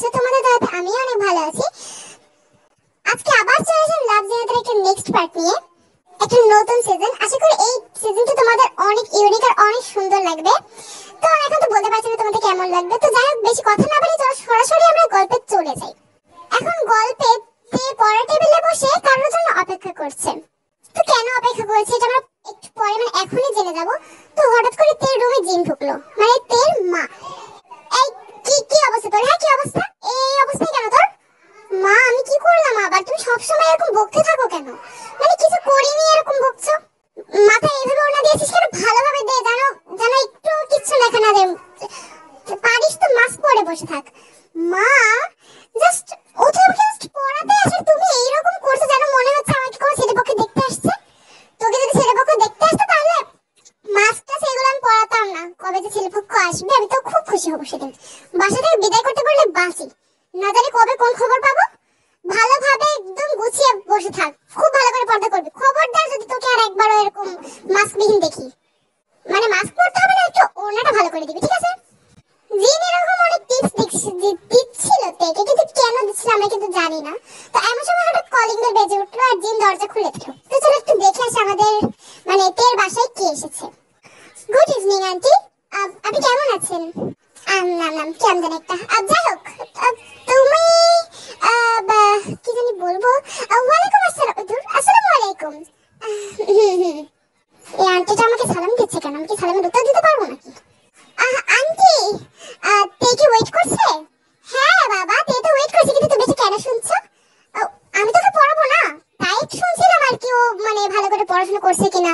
আছো? তোমাদের দয়াতে আমিও অনেক ভালো আছি। আজকে আবার চলে এসেছি লাভ জিহাদের একটা নেক্সট পার্ট নিয়ে, একটা নতুন সিজন। আশা করি এই সিজনটা তোমাদের অনেক ইউনিক আর অনেক সুন্দর লাগবে। তো আমি এখন তো বলতে পারছি না তোমাদের কেমন লাগবে। তো যাই হোক, বেশি কথা না বলে চলো সরাসরি আমরা গল্পে চলে যাই। এখন গল্পে তে পড়ার টেবিলে বসে কারোর জন্য অপেক্ষা করছে। তো কেন অপেক্ষা করছে এটা আমরা একটু পরে মানে এখনই জেনে যাব। তো হঠাৎ করে তের রুমে জিন ঢুকলো, মানে তের মা। এই কি কি অবস্থা তোর? হ্যাঁ কি অবস্থা? এই অবস্থায় কেন তোর? মা আমি কি করলাম আবার? তুমি সবসময় এরকম বকতে থাকো কেন? মানে কিছু করিনি এরকম বকছো? মাথায় এইভাবে ওনা দিয়েছিস কেন? ভালোভাবে দে, জানো জানো একটু কিচ্ছু লেখা না দে। পারিস তো মাস্ক পরে বসে থাক। মা জাস্ট ওঠে জাস্ট পড়াতে আসে, তুমি এইরকম করছো যেন মনে হচ্ছে আমাকে কোনো ছেলে পক্ষে দেখতে আসছে। তোকে যদি ছেলে পক্ষ দেখতে আসতো তাহলে মাস্কটা সেগুলো আমি পড়াতাম না। কবে যে ছেলে পক্ষ আসবে আমি তো খুব খুশি হব সেদিন। বাসা থেকে বিদায় করতে পারলে বাঁচি, না জানি কবে কোন খবর পাবো। ভালোভাবে একদম গুছিয়ে বসে থাক, খুব ভালো করে পর্দা করবি। খবরদার যদি তোকে আর একবারও এরকম মাস্কবিহীন দেখি, মানে মাস্ক পরতে হবে না, একটু ওড়নাটা ভালো করে দিবি, ঠিক আছে? জিন এরকম অনেক টিপস দিচ্ছিল তেকে, কিন্তু কেন দিচ্ছিল আমরা কিন্তু জানি না। তো এমন সময় হঠাৎ কলিং বেল বেজে উঠলো আর জিন দরজা খুলে দিল। তো চলো একটু দেখে আসি আমাদের মানে তের বাসায় কে এসেছে। গুড ইভিনিং আন্টি, আপনি কেমন আছেন? নাম নাম কেমন একটা যাই হোক, তুমি কি জানি বলবো। ওয়ালাইকুম আসসালাম। আসসালামু আলাইকুম। এই আন্টিটা আমাকে সালাম দিচ্ছে কেন? আমি কি সালামের উত্তর দিতে পারবো নাকি? আন্টি তে কি ওয়েট করছে? হ্যাঁ বাবা, তে তো ওয়েট করছে, কিন্তু তুমি কেন শুনছো? আমি তোকে পড়াবো না, তাই শুনছিলাম আর কি, ও মানে ভালো করে পড়াশোনা করছে কিনা।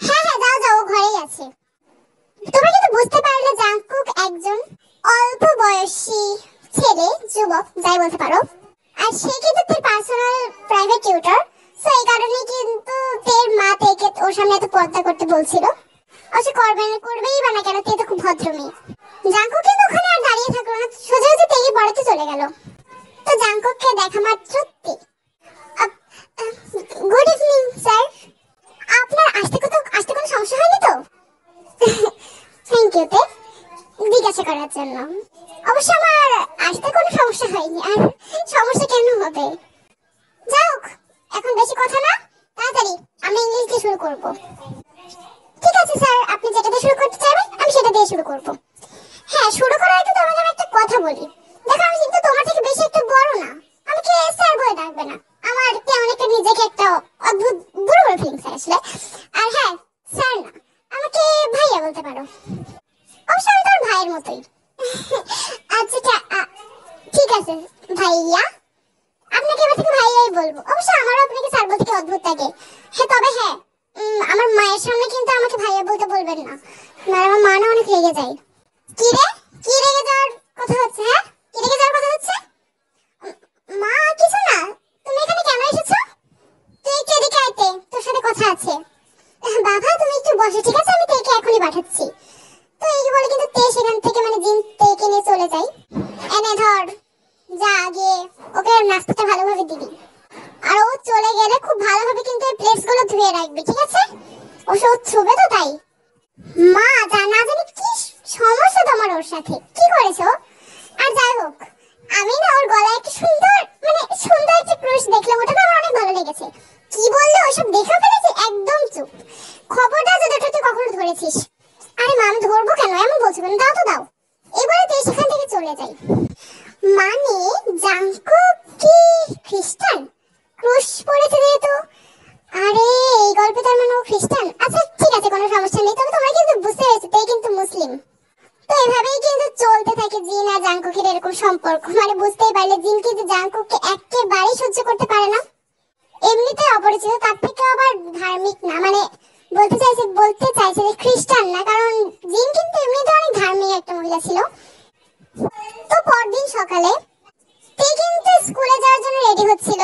হ্যাঁ হ্যাঁ যাও যাও, ও ঘরেই আছে। তোমরা কিন্তু বুঝতে পারলে জাংকুক একজন অল্প বয়সী ছেলে, যুবক যাই বলতে পারো। আর সে কিন্তু তার পার্সোনাল প্রাইভেট টিউটর। সো এই কারণে কিন্তু তের মা তেকে ওর সামনে এত পর্দা করতে বলছিল। অবশ্য করবেই বা না কেন, তে তো খুব ভদ্র মেয়ে। জাংকুক কিন্তু ওখানে আর দাঁড়িয়ে থাকলো না, সোজা সোজা তেকে পড়াতে চলে গেল। তো জাংকুককে দেখা মাত্র তে, গুড ইভিনিং স্যার, আপনার আসতে কোনো সমস্যা হয়নি তো? থ্যাংক ইউ তে জিজ্ঞাসা করার জন্য। অবশ্য আমার আসতে কোনো সমস্যা হয়নি, আর সমস্যা কেন হবে? যাই হোক, এখন বেশি কথা না, তাড়াতাড়ি আমরা ইংলিশ দিয়ে শুরু করব। ঠিক আছে স্যার, আপনি যেটা দিয়ে শুরু করতে চাইবেন আমি সেটা দিয়ে শুরু করব। হ্যাঁ, শুরু করার আগে তোমাকে আমি একটা কথা বলি। দেখো আমি কিন্তু তোমার থেকে বেশি একটু বড় না, আমাকে স্যার বলে ডাকবে না। আমার কেমন একটা নিজেকে একটা অদ্ভুত বুড়ো বুড়ো ফিলিংস আসলে। আর হ্যাঁ, স্যার না, আমাকে ভাইয়া বলতে পারো। অবশ্য আমি তোর ভাইয়ের মতোই। আচ্ছা ঠিক আছে ভাইয়া, আপনাকে এবার থেকে ভাইয়াই বলবো। অবশ্য আমারও আপনাকে স্যার বলতে কি অদ্ভুত লাগে। হ্যাঁ তবে হ্যাঁ, আমার মায়ের সামনে কিন্তু আমাকে ভাইয়া বলতে বলবেন না, আর আমার মা না অনেক রেগে যায়। কি রে, কি রেগে যাওয়ার কথা হচ্ছে? হ্যাঁ কি রেগে যাওয়ার কথা হচ্ছে? মা কিছু না, তুমি এখানে কেন এসেছো? তুই একটু এদিকে আইতে, তোর সাথে কথা আছে। বাবা তুমি একটু বসো, ঠিক আছে? আমি তেকে এখনই পাঠাচ্ছি। তো এই বলে কিন্তু তে সেখান থেকে মানে জিন তেকে নিয়ে চলে যায়। এনে ধর, যা গিয়ে ওকে নাস্তাটা ভালোভাবে দিবি। আর ও চলে গেলে খুব ভালোভাবে কিন্তু এই প্লেটস গুলো ধুয়ে রাখবি, ঠিক আছে? ও সব ছুবে তো তাই। মা না জানি কি সমস্যা তোমার ওর সাথে, কি করেছো? আর যাই হোক, আমি না ওর গলায় একটা সুন্দর মানে সুন্দর একটা ক্রুশ দেখলাম, ওটা আমার অনেক ভালো লেগেছে। কি বললে ওসব দেখে ফেলেছি? একদম চুপ, খবরটা যদি ওটা তুই কখনো ধরেছিস। আরে মা আমি ধরবো কেন, এমন বলছো কেন? দাও তো দাও। এবারে তুই সেখান থেকে চলে যাই। মানে জাংকুক কি খ্রিস্টান? ক্রুশ পড়েছে যেহেতু। আরে এই গল্পে তার মানে ও খ্রিস্টান। আচ্ছা ঠিক আছে, কোনো সমস্যা নেই। তবে তোমরা কিন্তু বুঝতে পেরেছো তাই কিন্তু মুসলিম। তো এভাবেই কিন্তু চলতে থাকে জিন আর জাংকুকের এরকম সম্পর্ক। মানে বুঝতেই পারলে জিন কিন্তু জাংকুককে একেবারেই সহ্য করতে পারে না। এমনিতে অপরিচিত, তার থেকে আবার ধার্মিক না, মানে বলতে চাইছে যে খ্রিস্টান না, কারণ জিন কিন্তু এমনিতে অনেক ধার্মিক একটা মহিলা ছিল। তো পরদিন সকালে তে কিন্তু স্কুলে যাওয়ার জন্য রেডি হচ্ছিল।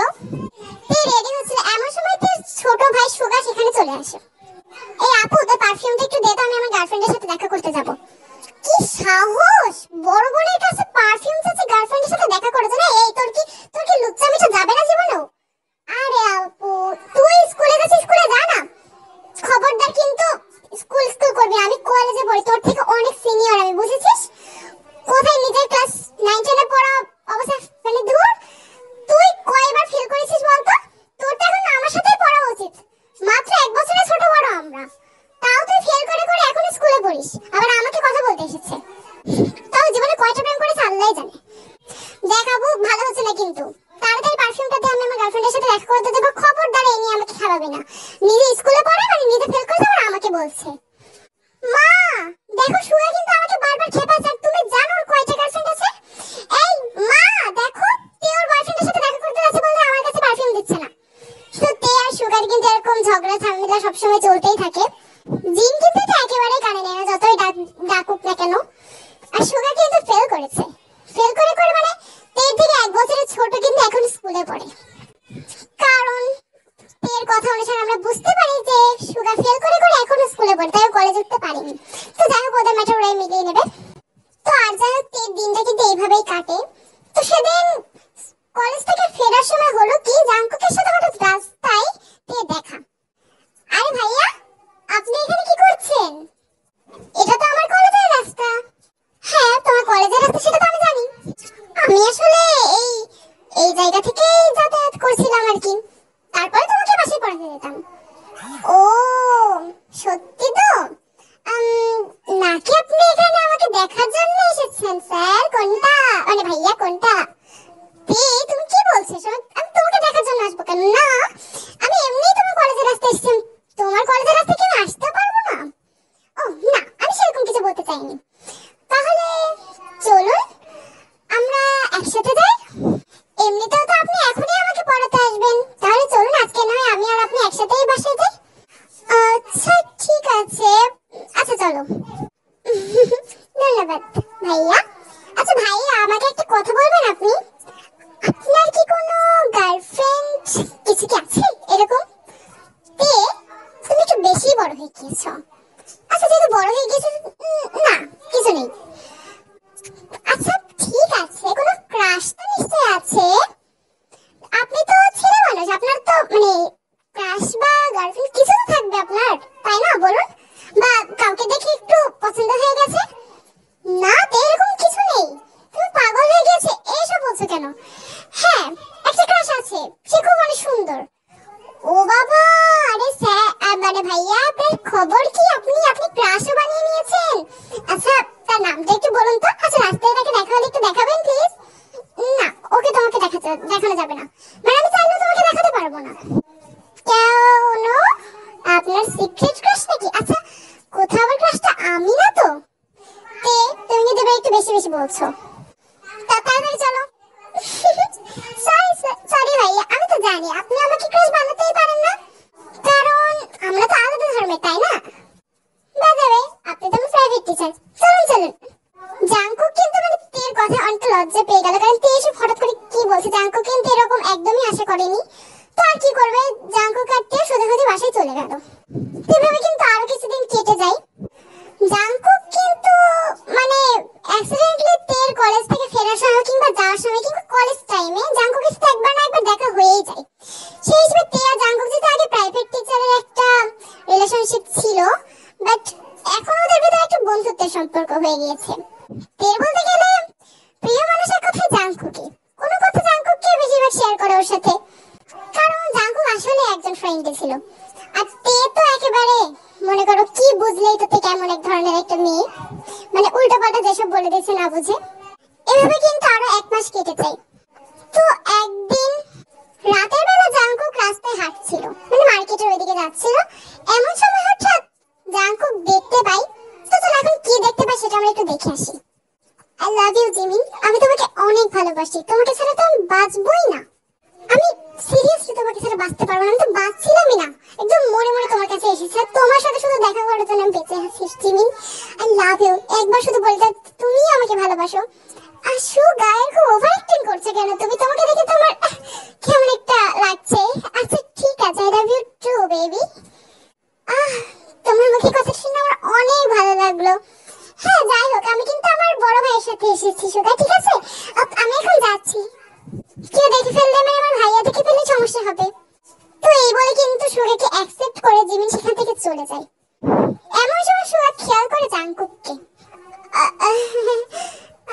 এমন সময় তার ছোট ভাই সুগা সেখানে চলে আসে। এই আপু তোর পারফিউমটা একটু দে তো, আমি আমার গার্লফ্রেন্ডের সাথে দেখা করতে যাব। কি সাহস, বড় বোনের কাছে পারফিউম চাচ্ছে গার্লফ্রেন্ডের সাথে দেখা করতে? না এই তোর কি লুচ্চামিটা যাবে না জীবনেও? আরে আপু তুই স্কুলে যাচ্ছিস, স্কুলে যা না। খবরদার কিন্তু স্কুল করবি। আমি কলেজে পড়ি, তোর থেকে অনেক সিনিয়র আমি, বুঝেছিস? কোথায় নিজের ক্লাস 9 10 এ পড়া হবে না। নিজে স্কুলে পড়ে মানে নিজে ফেল করে আবার আমাকে বলছে। মা দেখো সুগা কিন্তু আমাকে বারবার খেপাচ্ছে, আর তুমি জানো ওর কয়টা গার্লফ্রেন্ড আছে? এই মা দেখো তে ওর বয়ফ্রেন্ডের সাথে দেখা করতে যাচ্ছে বলে আমার কাছে পারফিউম দিচ্ছে না। তো তে আর সুগার কিন্তু এরকম ঝগড়া ঝামেলা সবসময় চলতেই থাকে। জিন কিন্তু এটা একেবারেই কানে নেয় না, যতই ডাকুক না কেন। আর সুগা কিন্তু ফেল করেছে, ফেল করে করে মানে তের থেকে 1 বছরের ছোট, কিন্তু এখন স্কুলে পড়ে। কারণ তের কথা অনুসারে আমরা বুঝতে পারি যে সুগা ফেল করে করে এখনো স্কুলে পড়ে, তাই কলেজে উঠতে পারেনি। তো যাই হোক ওদের ম্যাটার ওরাই মিলিয়ে নেবে। তো আর যাই হোক তের দিনটা কিন্তু এইভাবেই কাটে। তো সেদিন কলেজ থেকে ফেরার সময় হলো কি, জাঙ্কুকের সাথে হঠাৎ রাস্তায় তের দেখা। আরে ভাইয়া আপনি এখানে কি করছেন? এটা তো আমার কলেজের রাস্তা। হ্যাঁ তোমার কলেজের রাস্তা সেটা তো আমি জানি। আমি আসলে এই এই জায়গা থেকেই যাতায়াত করছিলাম আর কি, তারপরে তোমাকে বাসায় পড়াতে যেতাম। ও সত্যি তো? নাকি আপনি এখানে আমাকে দেখার জন্য এসেছেন স্যার? কোনটা মানে ভাইয়া কোনটা? তুমি কি বলছো? আমি তোমাকে দেখার জন্য আসবো কেন? না আমি এমনিই তোমার কলেজের রাস্তায় এসেছি। তোমার কলেজের রাস্তায় কি আমি আসতে পারবো না? ও না আমি সেরকম কিছু বলতে চাইনি। তাহলে চলুন আমরা একসাথে যাই। এমনিতেও তো আপনি এখনই আমাকে পড়াতে আসবেন, তাহলে চলুন আজকে নয় আমি আর আপনি একসাথেই বাসায় যাই। আচ্ছা ঠিক আছে, আচ্ছা চলো। ধন্যবাদ ভাইয়া। আচ্ছা ভাইয়া আমাকে একটা কথা বলবেন আপনি? আপনার কি কোনো গার্লফ্রেন্ড কিছু কি আছে এরকম? তুমি একটু বেশি বড় হয়ে গিয়েছো। আচ্ছা যেহেতু বড় হয়ে গেছো, না কিছু নেই। আচ্ছা ঠিক আছে, কোনো ক্রাশ তো নিশ্চয়ই আছে? আপনি তো ছেলে মানুষ, আপনার তো মানে ক্রাশ বা গার্লফ্রেন্ড কিছু তো থাকবে আপনার, তাই না বলুন? বা কাউকে দেখে একটু পছন্দ হয়ে গেছে? না তো এরকম কিছু নেই। তুমি পাগল হয়ে গেছে এইসব বলছো কেন? হ্যাঁ একটা ক্রাশ আছে, সে খুব অনেক সুন্দর। ও বাবা, আরে স্যার মানে ভাইয়া আপনার খবর কি? আপনি ক্রাশও বানিয়ে নিয়েছেন? আচ্ছা তার নামটা একটু বলুন তো। আচ্ছা রাস্তায় তাকে দেখা হলে একটু দেখাবেন প্লিজ। না ওকে তোমাকে দেখানো যাবে না, মানে আমি চাইলেও তোমাকে দেখাতে পারবো না। কেন? আপনার সিক্রেট ক্রাশ নাকি? আচ্ছা কোথাও আবার ক্রাশটা আমি না তো? তুমি কিন্তু একটু বেশি বেশি বলছো। তাড়াতাড়ি চলো। সরি ভাইয়া, আমি তো জানি আপনি আমাকে ক্রাশ বানাতেই পারেন না, কারণ আমরা তো আলাদা ধর্মের তাই না? বাজারে আপনি তো আমার প্রাইভেট টিচার। চলুন চলুন। জাঙ্কুক কিন্তু মানে তের কথা অনেক লজ্জা পেয়ে গেল, কারণ তে এসে হঠাৎ করে কি বলছে। জাঙ্কুক কিন্তু এরকম একদমই আশা করেনি। তো আর কি করবে, জাঙ্কুক আর তে সোজাসুজি বাসায় চলে গেল। এভাবে কিন্তু আরো কিছুদিন কেটে যায়। জাঙ্কুক কিন্তু মানে অ্যাক্সিডেন্টলি তের কলেজ থেকে ফেরার সময় কিংবা যাওয়ার সময় কিংবা কলেজ টাইমে জাঙ্কুকের সাথে একবার না একবার দেখা হয়েই যায়। সেই হিসেবে তে আর জাঙ্কুক যেটা আগে প্রাইভেট টিচারের একটা রিলেশনশিপ ছিল, বাট এখন ওদের ভিতরে একটা বন্ধুত্বের সম্পর্ক হয়ে গিয়েছে। তের বলতে গেলে প্রিয় মানুষের কথা জাঙ্কুকে, কোনো কথা জাঙ্কুককে বেশিরভাগ শেয়ার করে ওর সাথে, কারণ জাঙ্কুক আসলে একজন ফ্রেন্ড ছিল। আর তে তো একেবারে মনে করো কি বুঝলেই তো তে কেমন এক ধরনের একটা মেয়ে, মানে উল্টোপাল্টা যেসব বলে দিয়েছে না বুঝে। এভাবে কিন্তু আরো 1 মাস কেটে যায়। তো একদিন রাতের বেলা জাঙ্কুক রাস্তায় হাঁটছিল, মানে মার্কেটের ওইদিকে যাচ্ছিল। এমন সময় হঠাৎ জাঙ্কুক দেখতে পাই। তো চলো এখন কি দেখতে পাই সেটা আমরা একটু দেখে আসি। আই লাভ ইউ জিমিন, আমি তোমাকে অনেক ভালোবাসি, তোমাকে ছাড়া তো আমি বাঁচবই না। আমি সিরিয়াসলি তোমাকে ছাড়া বাঁচতে পারবো না, আমি তো বাঁচছিলামই না, একদম মরে মরে তোমার কাছে এসেছি। আর তোমার সাথে শুধু দেখা করার জন্য আমি বেঁচে আছি জিমিন। আই লাভ ইউ, একবার শুধু বলে দাও তুমি আমাকে ভালোবাসো। আশু গায়ের খুব ওভার অ্যাক্টিং করছে কেন তুমি? তোমাকে দেখে তো আমার কেমন একটা লাগছে। আচ্ছা ঠিক আছে, I love you too baby. তোমার মুখে কথা শুনে আমার অনেক ভালো লাগলো। হ্যাঁ যাই হোক, আমি কিন্তু আমার বড় ভাইয়ের সাথে এসেছি সুগা, ঠিক আছে? আমি এখন যাচ্ছি। কেউ দেখে ফেললে মানে আমার ভাইয়া দেখে ফেললে সমস্যা হবে। তো এই বলে কিন্তু সুগাকে অ্যাকসেপ্ট করে জিমিন সেখান থেকে চলে যায়। এমন সময় সুগা খেয়াল করে জাঙ্কুককে।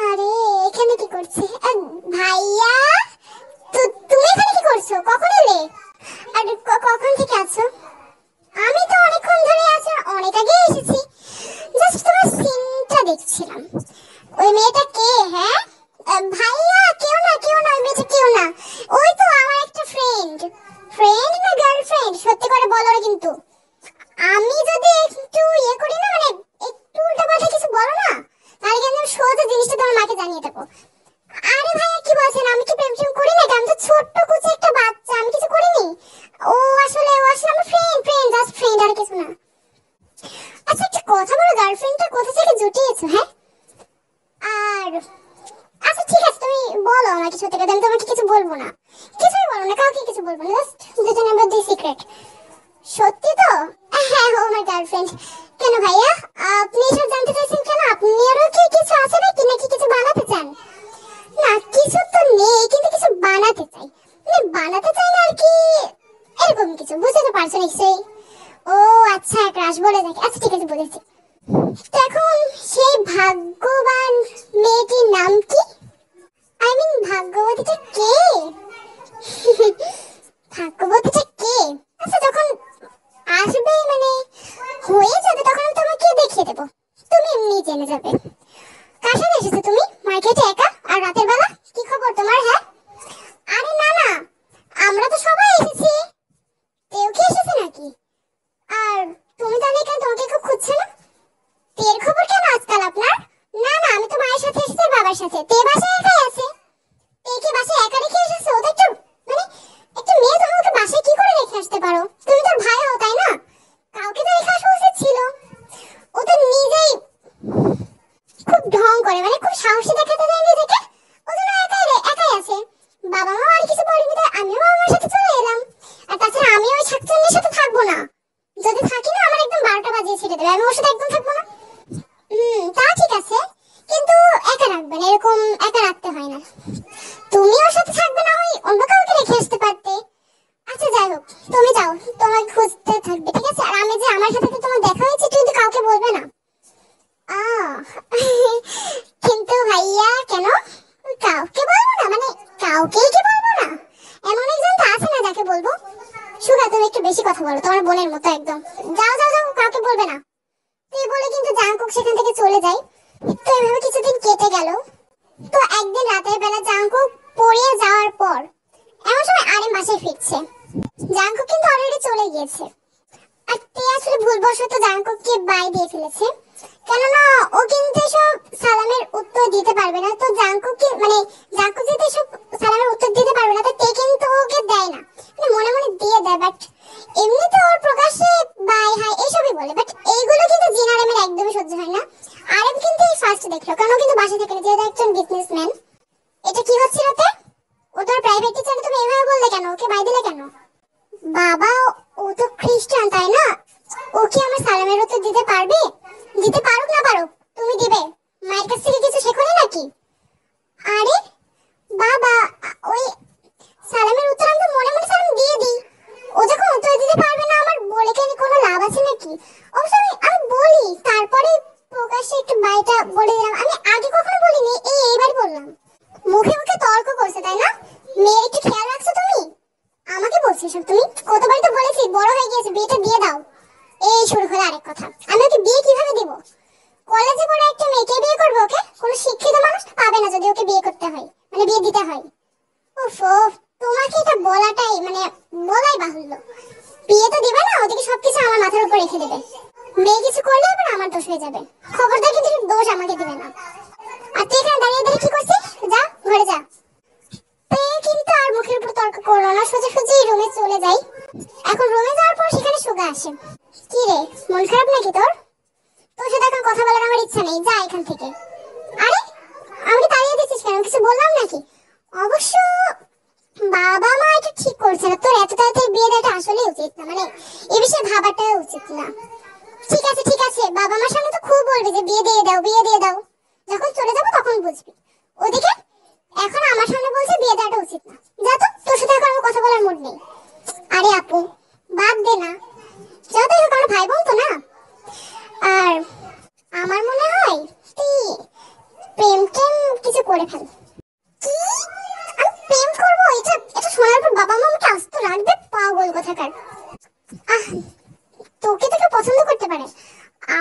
আরে এখানে কি করছে ভাইয়া? তুমি এখানে কি করছো? কখন এলে? আর কখন থেকে আছো? আমি তো অনেকক্ষণ ধরে আছি, অনেক আগে এসেছি। জাস্ট তোমার সিনটা দেখছিলাম। ওই মেয়েটা কে? হ্যাঁ ভাইয়া কেউ না ওই মেয়েটা কেউ না, ওই তো আমার একটা ফ্রেন্ড। ফ্রেন্ড না গার্লফ্রেন্ড? সত্যি করে বলো না কিন্তু। আমি যদি একটু ইয়ে করি না, মানে একটু উল্টাপাল্টা কিছু বলো না, তাহলে কিন্তু আমি সোজা জিনিসটা তোমার মাকে জানিয়ে দেবো। আরে ভাইয়া কি বলছেন, আমি কি প্রেম টেম করি না? আমি তো ছোট্ট কুচি একটা বাচ্চা, আমি কিছু করিনি। ও আসলে আমার ফ্রেন্ড জাস্ট ফ্রেন্ড, আর কিছু না। আচ্ছা একটা কথা বলো, গার্লফ্রেন্ডটা কোথা থেকে জুটিয়েছো? হ্যাঁ, আর আচ্ছা ঠিক আছে, তুমি বলো আমাকে সত্যি কথা, আমি তোমাকে কিছু বলবো না, কিছুই বলবো না, কাউকে কিছু বলবো না, জাস্ট দুজনের মধ্যে সিক্রেট। সত্যি তো? হ্যাঁ, ও আমার গার্লফ্রেন্ড। কেন ভাইয়া, আপনি এসব জানতে চাইছেন কেন? আপনারও কি কিছু আছে নাকি, নাকি কিছু বানাতে চান? না কিছু তো নেই, কিন্তু কিছু বানাতে চাই, মানে বানাতে চাই না আর কি, এরকম কিছু, বুঝতে তো পারছো নিশ্চয়ই। ও আচ্ছা, ক্রাশ বলে নাকি? আচ্ছা ঠিক আছে, বুঝেছি। তো এখন সেই ভাগ্যবান মেয়েটির নাম কি? আই মিন ভাগ্যবতীটা কে? ভাগ্যবতীটা কে? আচ্ছা যখন আসবে, মানে হয়ে যাবে, তখন আমি তোমাকে দেখিয়ে দেবো, তুমি এমনি জেনে যাবে। কার সাথে এসেছো তুমি মার্কেটে একা, আর রাতের বেলা? কি খবর তোমার? হ্যাঁ, আরে না না, আমরা তো সবাই এসেছি। কেউ কি এসেছে নাকি? আর তুমি তাহলে কেন, তোমাকে কেউ খুঁজছে না? তের খবর কেন আজকাল আপনার? না না, আমি তো মায়ের সাথে এসেছি, বাবার সাথে। তে বাসায় একাই আছে। তে কি বাসায় একা রেখে এসেছে? ও তো একটা, মানে একটা মেয়ে, তুমি ওকে বাসায় কি করে রেখে আসতে পারো? তুমি তোর ভাই হও তাই না? কাউকে তো রেখে আসা উচিত ছিল। ও তো নিজেই খুব ঢং করে, মানে খুব সাহসী দেখাতে দেয় নিজেকে। ও তো একাই আছে, বাবা মা আর কিছু বলেনি, তাই আমিও বাবা মার সাথে চলে এলাম। আর তাছাড়া আমি ওই শাকচুন্নির সাথে থাকবো না, যদি থাকি না আমার একদম 12টা বাজিয়ে ছেড়ে দেবে, আমি ওর সাথে একদম থাকবো না। তা ঠিক আছে, কিন্তু একা রাখবেন, এরকম একা রাখতে হয় না। তুমি ওর সাথে থাকবে, না হয় অন্য কাউকে রেখে আসতে পারতে। আচ্ছা যাই হোক, তুমি যাও, তোমার খুঁজতে থাকবে, ঠিক আছে? আর আমি যে আমার সাথে তো তোমার দেখা হয়েছে, কিন্তু কাউকে বলবে না। আহ কিন্তু ভাইয়া কেন কাউকে বলবো না, মানে কাউকেই কি বলবো না? এমন একজন তো আছে না যাকে বলবো। সুগা তুমি একটু বেশি কথা বলো, তোমার বোনের মতো একদম। যাও যাও যাও, কাউকে বলবে না। তুই বলে কিন্তু জাংকুক সেখান থেকে চলে যায়। তো এভাবে কিছুদিন কেটে গেল। তো একদিন রাতের বেলা জাংকুক পড়ে যাওয়ার পর এমন সময় আরেম বাসায় ফিরছে। জাংকুক কিন্তু অলরেডি চলে গিয়েছে। আর তে আসলে ভুলবশত জাংকুককে বাই দিয়ে ফেলেছে, কেননা ও কিন্তু এসব সালামের উত্তর দিতে পারবে না। তো জাংকুককে, মানে জাংকুক যেহেতু এসব সালামের উত্তর দিতে পারবে না, তো তে কিন্তু ওকে দেয় না, মানে মনে মনে দিয়ে দেয়। বাট এমনিতে ওর প্রকাশ্যে বাই হাই এসবই বলে, বাট এইগুলো কিন্তু জিন আরেমের একদমই সহ্য হয় না। আরেম কিন্তু এই ফার্স্ট দেখলো, কারণ ও কিন্তু বাসা থেকে না, যেহেতু একজন বিজনেসম্যান। এটা কি হচ্ছিল তে? ও তোর প্রাইভেট টিচার, তুমি এভাবে বললে কেন? ওকে বাই দিলে কেন? বাবা, ও তো খ্রিস্টান তাই না? ও কি আমার সালামের উত্তর দিতে পারবে? দিতে পারুক না পারুক, তুমি দিবে? মায়ের কাছ থেকে কিছু শেখোনি নাকি? আরে বাবা, ওই সালামের উত্তর আমি তো মনে মনে সালাম দিয়ে দিই। ও যখন উত্তর দিতে পারবে না, আমার বলে কি কোনো লাভ আছে নাকি? অবশ্য আমি বলি, তারপরে প্রকাশ্যে একটু বাইটা বলে দিলাম। আমি আগে কখনো বলিনি, এইবার বললাম। মুখে মুখে তর্ক করছে তাই না? মেয়ের একটু খেয়াল রাখছো তুমি? আমাকে বলছিস সব তুমি? কতবার তো বলেছি, বড় হয়ে গিয়েছে, বিয়েটা দিয়ে দাও। এই শুরু হলো আরেক কথা। আমি ওকে বিয়ে কিভাবে দিব? কলেজে পড়ে একটা মেয়েকে বিয়ে করবো? ওকে কোনো শিক্ষিত মানুষ পাবে না যদি ওকে বিয়ে করতে হয়, মানে বিয়ে দিতে হয়। উফ উফ, তোমাকে এটা বলাটাই, মানে বলাই বাহুল্য। বিয়ে তো দিবে না, ওদিকে সবকিছু আমার মাথার উপর রেখে দেবে। মেয়ে কিছু করলে এবার আমার দোষ হয়ে যাবে। খবরদার কিন্তু দোষ আমাকে দিবে না। আর তুই এখানে দাঁড়িয়ে দাঁড়িয়ে কি করছিস? যা ঘরে যা। কিন্তু আর মুখের উপর তর্ক করলো না, সোজাসুজি রুমে চলে যাই। এখন রুমে যাওয়ার পর সেখানে সুগা আসে। কি রে, মন খারাপ নাকি তোর? তোর সাথে এখন কথা বলার আমার ইচ্ছা নেই, যা এখান থেকে। আরে আমাকে তাড়িয়ে দিচ্ছিস কেন? কিছু বললাম নাকি? অবশ্য বাবা মা এটা ঠিক করছে না, তোর এত তাড়াতাড়ি বিয়ে দেওয়াটা আসলে উচিত না, মানে এ বিষয়ে ভাবাটা উচিত না। ঠিক আছে ঠিক আছে, বাবা মার সামনে তো খুব বলবি যে বিয়ে দিয়ে দাও, বিয়ে দিয়ে দাও। যখন চলে যাবো তখন বুঝবি। ওদিকে এখন আমার সামনে বলছে বিয়ে দেওয়াটা উচিত না। যা তো, তোর সাথে এখন আমার কথা বলার মুড নেই। আরে আপু বাদ দে না, যতই হোক আমার ভাই বোন তো না। আর আমার মনে হয় তুই প্রেম টেম কিছু করে ফেল। কি? আমি প্রেম করবো? এটা এটা শোনার পর বাবা মা আমাকে আস্ত রাখবে, পাগল কোথাকার। আহ, তোকে তো কেউ পছন্দ করতে পারে,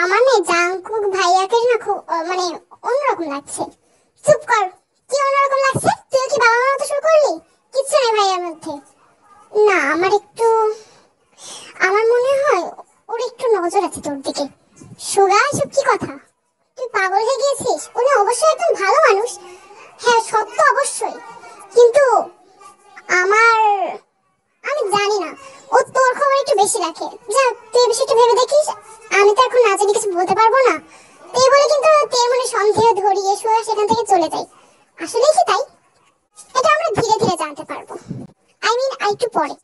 আমার না জাংকুক ভাইয়াকে না খুব মানে অন্যরকম লাগছে। চুপ কর, কি অন্যরকম লাগছে? তুই কি বাবা মার মতো শুরু করলি? কিচ্ছু নেই ভাইয়ার মধ্যে। না আমার একটু, আমার তোর দিকে। সুগা, এসব কি কথা? তুই পাগল হয়ে গিয়েছিস? উনি অবশ্যই একদম ভালো মানুষ, হ্যাঁ সত্য অবশ্যই, কিন্তু আমার, আমি জানি না, ও তোর খবর একটু বেশি রাখে। যা, তুই এই বিষয়টা ভেবে দেখিস। আমি তো এখন না জানি কিছু বলতে পারবো না। এই বলে কিন্তু তোর মনে সন্দেহ ধরিয়ে সুগা সেখান থেকে চলে যায়। আসলে কি তাই? এটা আমরা ধীরে ধীরে জানতে পারবো, আই মিন আর একটু পরে।